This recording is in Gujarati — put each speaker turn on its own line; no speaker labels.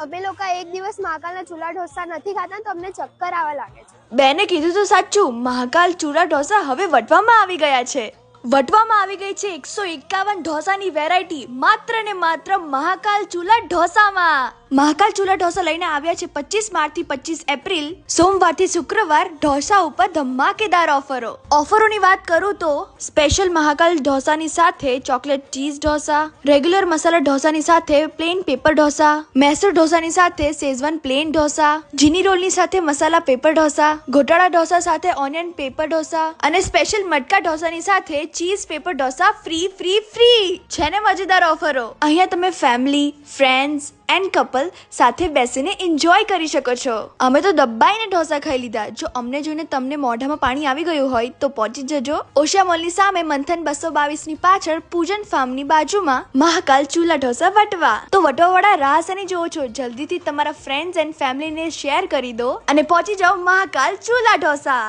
અમે લોકો એક દિવસ મહાકાલના ચૂલા ઢોસા નથી ખાતા તો અમને ચક્કર આવવા લાગે છે.
બેને કીધું તો સાચું, મહાકાલ ચૂલા ઢોસા હવે વટવામાં આવી ગયા છે. વટવામાં આવી ગઈ છે 151 ઢોસાની વેરાયટી માત્ર ને માત્ર મહાકાલ ચૂલા ઢોસામાં. મહાકાલ ચૂલા ઢોસા લઈને આવ્યા છે 25 માર્ચથી 25 એપ્રિલ સોમવારથી શુક્રવાર ઢોસા ઉપર ધમાકેદાર ઓફરો. ઓફરોની વાત કરું તો સ્પેશિયલ મહાકાલ ઢોસાની સાથે ચોકલેટ ચીઝ ઢોસા, રેગ્યુલર મસાલા ઢોસાની સાથે પ્લેન પેપર ઢોસા, મૈસૂર ઢોસાની સાથે શેઝવાન પ્લેન ઢોસા, જીની રોલની સાથે મસાલા પેપર ઢોસા, ગોટાળા ઢોસા સાથે ઓનિયન પેપર ઢોસા અને સ્પેશિયલ મટકા ઢોસાની સાથે ચીઝ પેપર ઢોસા ફ્રી છે ને મજેદાર ઓફરો. અહીંયા તમે ફેમિલી, ફ્રેન્ડ્સ એન્ડ કપલ સાથે બેસીને એન્જોય કરી શકો છો. અમે તો દબાઈને ઢોસા ખાઈ લીધા. જો અમને જોઈને તમને મોઢામાં પાણી આવી ગયું હોય તો પહોંચી જજો ઓશા મોલની સામે મંથન 222 ની પાછળ પૂજન ફાર્મની બાજુમાં મહાકાલ ચૂલા ઢોસા વટવા. તો વટવાવાળા રાહ શેની જોવો છો? જલ્દીથી તમારા ફ્રેન્ડ્સ એન્ડ ફેમિલીને શેર કરી દો અને પહોંચી જાઓ મહાકાલ ચૂલા ઢોસા.